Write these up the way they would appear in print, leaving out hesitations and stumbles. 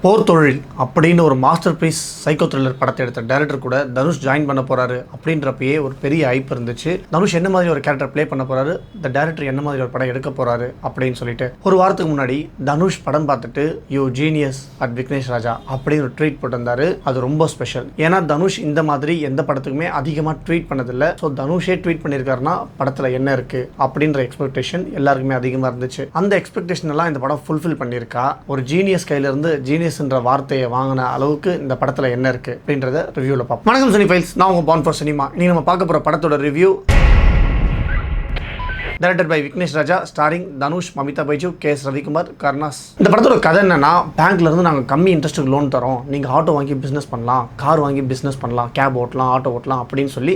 போர் தொழில் அப்படின்னு ஒரு மாஸ்டர் பீஸ் சைக்கோ த்ரில்லர் படத்தை எடுத்த டைரக்டர் கூட தனுஷ் ஜாயின் பண்ண போறாரு அப்படின்றப்பயே ஒரு பெரிய ஹைப் இருந்துச்சு. தனுஷ் என்ன மாதிரி ஒரு கேரக்டர் ப்ளே பண்ண போறாரு, இந்த டைரக்டர் என்ன மாதிரி ஒரு படம் எடுக்க போறாரு அப்படின்னு சொல்லிட்டு ஒரு வாரத்துக்கு முன்னாடி தனுஷ் படம் பார்த்துட்டு யூ ஜீனியஸ் அட் விக்னேஷ் ராஜா அப்படின்னு ஒரு ட்வீட் போட்டிருந்தாரு. அது ரொம்ப ஸ்பெஷல். ஏன்னா தனுஷ் இந்த மாதிரி எந்த படத்துக்குமே அதிகமாக ட்வீட் பண்ணதில்லை. ஸோ தனுஷே ட்வீட் பண்ணியிருக்காருன்னா படத்தில் என்ன இருக்கு அப்படின்ற எக்ஸ்பெக்டேஷன் எல்லாருக்குமே அதிகமாக இருந்துச்சு. அந்த எக்ஸ்பெக்டேஷன் எல்லாம் இந்த படம் ஃபுல்ஃபில் பண்ணியிருக்கா. ஒரு ஜீனியஸ் கையிலிருந்து ஜீனியஸ் என்ற வார்த்தையை வாங்கின அளவுக்கு இந்த படத்துல என்ன இருக்கு அப்படின்றத ரிவ்யூல பார்ப்போம். வணக்கம் சினி ஃபைல்ஸ், நான் உங்க பான் ஃபார் சினிமா. இன்னைக்கு நம்ம பார்க்க போற படத்தோட review directed by Vignesh Raja, starring Dhanush, Mamitha Baiju, KS Ravikumar, Karunas. இந்த படத்தோட கதை என்னன்னா, பேங்க்ல இருந்து நாங்கள் கம்மி இன்ட்ரெஸ்ட்டுக்கு லோன் தரோம், நீங்கள் ஆட்டோ வாங்கி பிஸ்னஸ் பண்ணலாம், கார் வாங்கி பிஸ்னஸ் பண்ணலாம், கேப் ஓட்டலாம், ஆட்டோ ஓட்டலாம் அப்படின்னு சொல்லி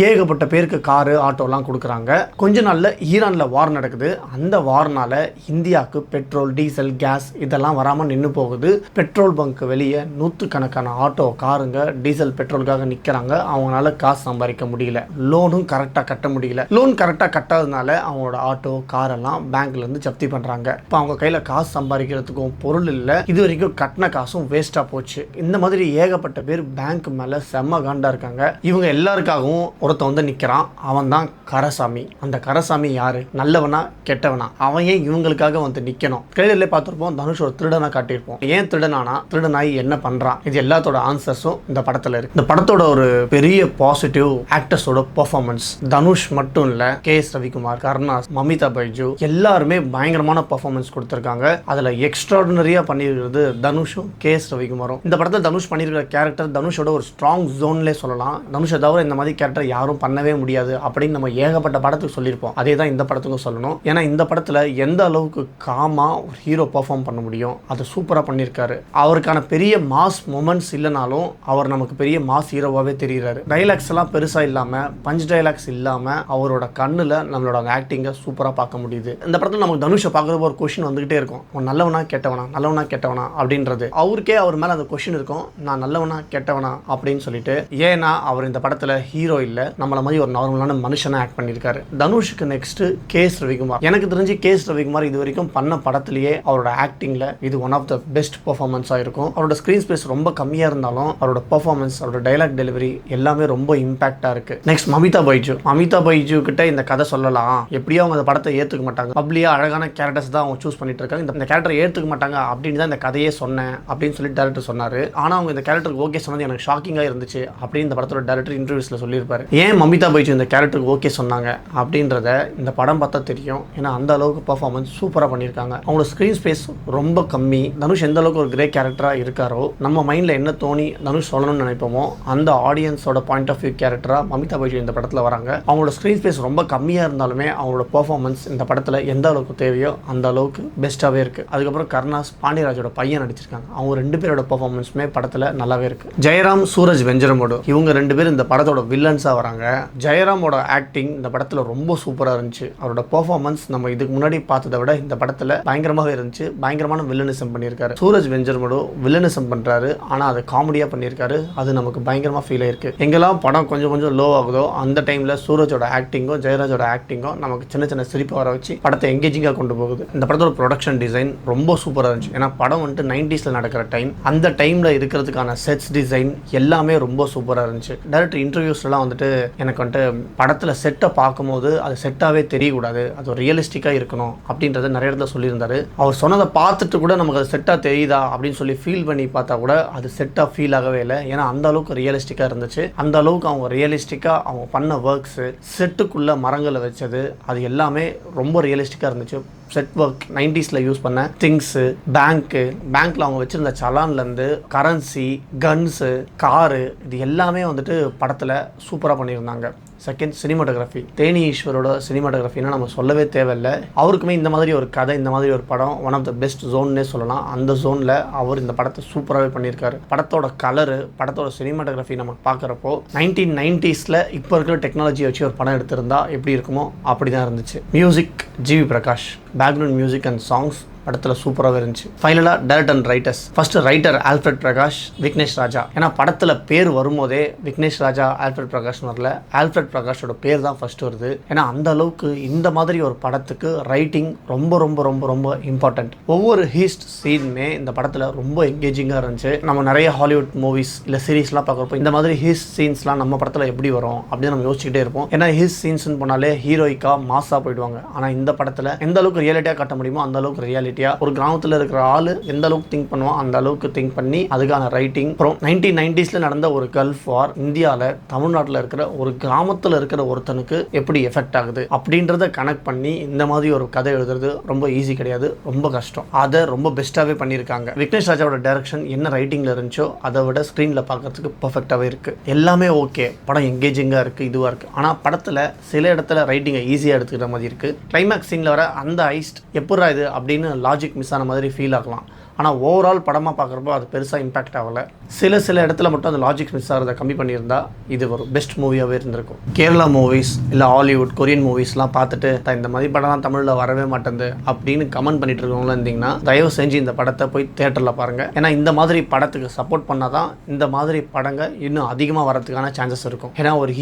ஏகப்பட்ட பேருக்கு காரு ஆட்டோலாம் கொடுக்குறாங்க. கொஞ்ச நாளில் ஈரானில் வார் நடக்குது. அந்த வார்னால இந்தியாவுக்கு பெட்ரோல், டீசல், கேஸ் இதெல்லாம் வராமல் நின்று போகுது. பெட்ரோல் பங்க் வெளியே நூற்றுக்கணக்கான ஆட்டோ, காருங்க டீசல் பெட்ரோலுக்காக நிற்கிறாங்க. அவங்களால காசு சம்பாதிக்க முடியல, லோனும் கரெக்டாக கட்ட முடியல. லோன் கரெக்டாக கட்டாததுனால அவங்களோட ஆட்டோ, காரெல்லாம் பேங்க்லேருந்து ஜப்தி பண்ணுறாங்க. இப்போ அவங்க கையில் காசு சம்பாதிக்கிறதுக்கும் பொருள் இல்லை. இது வரைக்கும் கட்டின காசும் வேஸ்ட்டாக போச்சு. இந்த மாதிரி ஏகப்பட்ட பேர் பேங்க் மேலே செம்ம காண்டா இருக்காங்க. இவங்க எல்லாருக்காகவும் ஒருத்தன் வந்து நிற்கிறான். அவன் தான் கரசாமி. அந்த கரசாமி யாரு, நல்லவனா கெட்டவனா? அவன் ஏன் இவங்களுக்காக வந்து நிற்கணும்? ட்ரெய்லர்லேயே பார்த்துருப்போம், தனுஷ் ஒரு திருடனா காட்டியிருப்போம். ஏன் திருடனானா, திருடனாய் என்ன பண்ணுறான், இது எல்லாத்தோட ஆன்சர்ஸும் இந்த படத்தில் இருக்கு. இந்த படத்தோட ஒரு பெரிய பாசிட்டிவ் ஆக்டர்ஸோட பெர்ஃபார்மன்ஸ். தனுஷ் மட்டும் இல்லை, கேஎஸ் ரவிக்குமார், கர்ணாஸ், மமிதா பைஜு எல்லாருமே பயங்கரமான பெர்ஃபார்மன்ஸ் கொடுத்திருக்காங்க. அதுல எக்ஸ்ட்ராடினரியா பண்ணியிருக்கிறது தனுஷும் கேஎஸ் ரவிக்குமாரும். இந்த படத்தில் தனுஷ் பண்ணியிருக்கிற கேரக்டர் தனுஷோட ஒரு ஸ்ட்ராங் ஜோன்லேயே சொல்லலாம். தனுஷை தவிர இந்த மாதிரி கேரக்டர் யாரும் பண்ணவே முடியாது அப்படின்னு நம்ம ஏகப்பட்ட படத்துக்கு சொல்லியிருப்போம். அதே தான் இந்த படத்துக்கும் சொல்லணும். ஏன்னா இந்த படத்தில் எந்த அளவுக்கு காமா ஒரு ஹீரோ பெர்ஃபார்ம் பண்ண முடியும், அதை சூப்பராக பண்ணியிருக்காரு. அவருக்கான பெரிய மாஸ் மொமெண்ட்ஸ் இல்லைனாலும் அவர் நமக்கு பெரிய மாஸ் ஹீரோவாகவே தெரிகிறாரு. டைலாக்ஸ் எல்லாம் பெருசாக இல்லாமல், பஞ்ச் டைலாக்ஸ் இல்லாமல் அவரோட கண்ணில் நம்மளோட ஆக்டிங்கை சூப்பராக பார்க்க முடியுது. இந்த படத்தில் நமக்கு தனுஷை பார்க்குறப்ப ஒரு கொஷின் வந்துகிட்டே இருக்கும், அவன் நல்லவனா கெட்டவனா, நல்லவனா கெட்டவனா அப்படின்றது. அவருக்கே அவர் மேலே அந்த கொஷின் இருக்கும், நான் நல்லவனா கெட்டவனா அப்படின்னு சொல்லிட்டு. ஏன்னா அவர் இந்த படத்தில் ஹீரோ இல்லை, நம்மள மாதிரி ஒரு நார்மலான மனுஷனா ஆக்ட் பண்ணியிருக்காரு. தனுஷுக்கு நெக்ஸ்ட் கேஎஸ் ரவிக்குமார். எனக்கு தெரிஞ்சு கேஎஸ் ரவிக்குமார் இது வரைக்கும் பண்ண படத்திலேயே அவரோட ஆக்டிங்ல இது ஒன் ஆஃப் த பெஸ்ட் பெர்ஃபார்மன்ஸாக இருக்கும். அவரோட ஸ்க்ரீன் ஸ்பேஸ் ரொம்ப கம்மியாக இருந்தாலும் அவரோட பெர்ஃபார்மன்ஸ், அவரோட டைலாக் டெலிவரி எல்லாமே ரொம்ப இம்பாக்டாக இருக்கு. நெக்ஸ்ட் மமிதா பைஜு. மமிதா பைஜு கிட்ட இந்த கதை சொல்லலாம், எப்படியோ அவங்க அந்த படத்தை ஏற்றுக்க மாட்டாங்க. பப்ளியா அழகான கேரக்டர்ஸ் தான் அவங்க சூஸ் பண்ணிட்டு இருக்காங்க. இந்த கேரக்டரை ஏற்றுக்க மாட்டாங்க அப்படின்னு தான் இந்த கதையே சொன்னேன் அப்படின்னு சொல்லி டேரக்டர் சொன்னாரு. ஆனால் அவங்க இந்த கேரக்டருக்கு ஓகே சொன்னது எனக்கு ஷாக்கிங்காக இருந்துச்சு அப்படின்னு இந்த படத்தோட டேரக்டர் இன்டர்வியூஸ்ல சொல்லியிருப்பாரு. ஏன் மமிதா பைஜு இந்த கேரக்டருக்கு ஓகே சொன்னாங்க அப்படின்றத இந்த படம் பார்த்தா தெரியும். ஏன்னா அந்த அளவுக்கு பர்ஃபார்மன்ஸ் சூப்பராக பண்ணியிருக்காங்க. அவங்களோட ஸ்க்ரீன் ஸ்பேஸ் ரொம்ப கம்மி. தனுஷ் எந்த அளவுக்கு ஒரு கிரே கேரக்டராக இருக்காரோ, நம்ம மைண்டில் என்ன தோணி தனுஷ் சொல்லணும்னு நினைப்போமோ அந்த ஆடியன்ஸோட பாயிண்ட் ஆஃப் வியூ கேரக்டராக மமிதா பைஜு இந்த படத்தில் வராங்க. அவங்களோட ஸ்க்ரீன் ஸ்பேஸ் ரொம்ப கம்மியாக இருந்தாலுமே அவங்களோட பெர்ஃபார்மன்ஸ் இந்த படத்தில் எந்த அளவுக்கு தேவையோ அந்த அளவுக்கு பெஸ்ட்டாகவே இருக்குது. அதுக்கப்புறம் கர்ணாஸ், பாண்டியராஜோட பையன் நடிச்சிருக்காங்க. அவங்க ரெண்டு பேரோட பெர்ஃபார்மன்ஸுமே படத்தில் நல்லாவே இருக்குது. ஜெயராம், சூரஜ் வெஞ்சரமோடு இவங்க ரெண்டு பேரும் இந்த படத்தோட வில்லன்ஸாக வராங்க. ஜெயராமோட ஆக்டிங் இந்த படத்தில் ரொம்ப சூப்பராக இருந்துச்சு. அவரோட பெர்ஃபார்மன்ஸ் நம்ம இதுக்கு முன்னாடி பார்த்ததை விட இந்த படத்தில் பயங்கரமாக இருந்துச்சு. பயங்கரமான வில்லனிசம் பண்ணியிருக்காரு. சூரஜ் வெஞ்சரமோடு வில்லனிசம் பண்ணுறாரு, ஆனால் அதை காமெடியாக பண்ணியிருக்காரு. அது நமக்கு பயங்கரமாக ஃபீல் ஆயிருக்கு. எங்கெல்லாம் படம் கொஞ்சம் கொஞ்சம் லோ ஆகுதோ அந்த டைமில் சூரஜோட ஆக்டிங்கோ ஜெயராஜோட ஆக்டிங்கோ நமக்கு சின்ன சின்ன சிரிப்பு வர வச்சு படத்தை எங்கேஜிங்காக கொண்டு போகுது. இந்த படத்தோட ப்ரொடக்ஷன் டிசைன் ரொம்ப சூப்பராக இருந்துச்சு. ஏன்னா படம் வந்துட்டு 90s நடக்கிற டைம். அந்த டைமில் இருக்கிறதுக்கான செட்ஸ் டிசைன் எல்லாமே ரொம்ப சூப்பராக இருந்துச்சு. டேரக்டர் இன்டர்வியூஸ்லாம் வந்துட்டு எனக்கு வந்துட்டு படத்தில் செட்டை பார்க்கும்போது அது செட்டாகவே தெரியக்கூடாது, அது ஒரு ரியலிஸ்டிக்காக இருக்கணும் அப்படின்றத நிறைய இடத்துல சொல்லியிருந்தாரு. அவர் சொன்னதை பார்த்துட்டு கூட நமக்கு அது செட்டாக தெரியுதா அப்படின்னு சொல்லி ஃபீல் பண்ணி பார்த்தா கூட அது செட்டாக ஃபீல் ஆகவே இல்லை. ஏன்னா அந்த அளவுக்கு ரியலிஸ்டிக்காக இருந்துச்சு. அந்த அளவுக்கு அவங்க ரியலிஸ்டிக்காக அவங்க பண்ண ஒர்க்ஸு, செட்டுக்குள்ள மரங்களை வச்சது, அது எல்லாமே ரொம்ப ரியலிஸ்டிக்காக இருந்துச்சு. செட் ஒர்க், 90s யூஸ் பண்ண திங்ஸு, பேங்க்ல அவங்க வச்சிருந்த சலான்லேருந்து கரன்சி, கன்ஸு, காரு, இது எல்லாமே வந்துட்டு படத்தில் சூப்பராக பண்ணியிருந்தாங்க. Second cinematography. தேனி ஈஸ்வரோட சினிமாட்டோகிராஃபின்னா நம்ம சொல்லவே தேவையில்லை. அவருக்குமே இந்த மாதிரி ஒரு கதை, இந்த மாதிரி ஒரு படம் ஒன் ஆஃப் த பெஸ்ட் ஜோன்னே சொல்லலாம். அந்த ஜோனில் அவர் இந்த படத்தை சூப்பராகவே பண்ணியிருக்காரு. படத்தோட கலரு, படத்தோட சினிமாட்டோகிராஃபி நம்ம பார்க்குறப்போ 1990s இப்போ இருக்கிற டெக்னாலஜியை வச்சு ஒரு படம் எடுத்திருந்தா எப்படி இருக்குமோ அப்படி தான் இருந்துச்சு. Music GV Prakash, background music and songs படத்தில் சூப்பராகவே இருந்துச்சு. ஃபைனலாக director and writers. First writer Alfred Prakash, Vignesh Raja. ஏன்னா படத்தில் பேர் வரும்போதே விக்னேஷ் ராஜா ஆல்ஃபிரட் பிரகாஷ் வரல, ஆல்ஃபிரட் பிரகாஷோட பேர் தான் ஃபர்ஸ்ட் வருது. ஏன்னா அந்த அளவுக்கு இந்த மாதிரி ஒரு படத்துக்கு ரைட்டிங் ரொம்ப ரொம்ப ரொம்ப ரொம்ப இம்பார்ட்டன்ட். ஒவ்வொரு ஹீஸ்ட் சீனுமே இந்த படத்தில் ரொம்ப என்கேஜிங்காக இருந்துச்சு. நம்ம நிறைய ஹாலிவுட் மூவிஸ் இல்லை சீரீஸ்லாம் பார்க்குறப்போ இந்த மாதிரி ஹீஸ்ட் சீன்ஸ்லாம் நம்ம படத்தில் எப்படி வரும் அப்படின்னு நம்ம யோசிச்சுக்கிட்டே இருப்போம். ஏன்னா ஹீஸ்ட் சீன்ஸ்னு போனாலே ஹீரோயிக்கா மாஸாக போயிடுவாங்க. ஆனால் இந்த படத்தில் எந்த அளவுக்கு ரியாலிட்டியாக காட்ட முடியுமோ அந்த அளவுக்கு ரியாலிட்டியாக ஒரு கிராமத்தில் இருக்கிற ஆள் எந்த அளவுக்கு திங்க் பண்ணுவோம் அந்த அளவுக்கு திங்க் பண்ணி அதுக்கான ரைட்டிங். அப்புறம் 1990s நடந்த ஒரு கல்ஃப் வார் இந்தியாவில் தமிழ்நாட்டில் இருக்கிற ஒரு கிராமத்தில் இருக்கிற ஒருத்தனுக்கு எப்படி எஃபெக்ட் ஆகுது அப்படின்றத கனெக்ட் பண்ணி இந்த மாதிரி ஒரு கதை எழுதுறது ரொம்ப ஈஸி கிடையாது, ரொம்ப கஷ்டம். அதை ரொம்ப பெஸ்ட்டாகவே பண்ணியிருக்காங்க. விக்னேஷ் ராஜாவோட டைரக்ஷன் என்ன ரைட்டிங்கில் இருந்துச்சோ அதை விட ஸ்க்ரீனில் பார்க்கறதுக்கு பர்ஃபெக்டாகவே இருக்குது. எல்லாமே ஓகே, படம் என்கேஜிங்காக இருக்குது, இதுவாக இருக்குது. ஆனால் படத்தில் சில இடத்துல ரைட்டிங்கை ஈஸியாக எடுத்துக்கிற மாதிரி இருக்குது. கிளைமேக்ஸ் சீனில் வர அந்த ஐஸ்ட் எப்படா இது அப்படின்னு லாஜிக் மிஸ் ஆன மாதிரி ஃபீல் ஆகலாம். ஆனால் ஓவரால் படமாக பார்க்குறப்போ அது பெருசாக இம்பாக்ட் ஆகலை. சில இடத்துல மட்டும் அந்த லாஜிக் மிஸ் ஆகிறத கம்மி பண்ணியிருந்தா இது ஒரு பெஸ்ட் மூவியாகவே இருந்திருக்கும். கேரளா மூவிஸ் இல்லை ஹாலிவுட் கொரியன் மூவிஸ்லாம் பார்த்துட்டு இந்த மாதிரி படம்லாம் தமிழில் வரவே மாட்டேங்குது அப்படின்னு கமெண்ட் பண்ணிட்டு இருக்கவங்களாம் இருந்தீங்கன்னா தயவு செஞ்சு இந்த படத்தை போய் தியேட்டரில் பாருங்கள். ஏன்னா இந்த மாதிரி படத்துக்கு சப்போர்ட் பண்ணால் தான் இந்த மாதிரி படங்கள் இன்னும் அதிகமாக வரதுக்கான சான்சஸ் இருக்கும். ஏன்னா ஒரு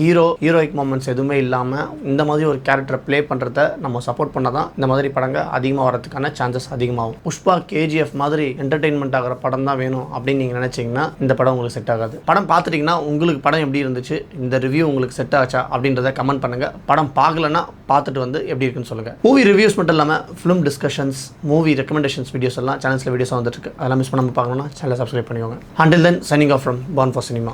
ஹீரோயிக் மூமெண்ட்ஸ் எதுவுமே இல்லாமல் இந்த மாதிரி ஒரு கேரக்டரை ப்ளே பண்ணுறத நம்ம சப்போர்ட் பண்ணால் தான் இந்த மாதிரி படங்கள் அதிகமாக வரதுக்கான சான்சஸ் அதிகமாகும். புஷ்பா KGF மாதிரி என்டர்டெயின்மெண்ட் ஆகிற படம் தான் வேணும் அப்படின்னு நீங்கள் நினச்சிங்கன்னா இந்த படம் உங்களுக்கு செட் ஆகாது. படம் பார்த்துட்டிங்கன்னா உங்களுக்கு படம் எப்படி இருந்துச்சு, இந்த ரிவ்யூ உங்களுக்கு செட் ஆச்சா அப்படின்றத கமெண்ட் பண்ணுங்கள். படம் பார்க்கலன்னா பார்த்துட்டு வந்து எப்படி இருக்குன்னு சொல்லுங்கள். மூவி ரிவ்யூஸ் மட்டும் இல்லாமல் film discussions, movie recommendations videos எல்லாம் சேனல்ஸில் வீடியோஸ் வந்துட்டு இருக்கு. அதெல்லாம் மிஸ் பண்ணாமல் பார்க்கணும்னா சேனலை சப்ஸ்கிரைப் பண்ணிக்கோங்க. Until then, signing off from Born for Cinema.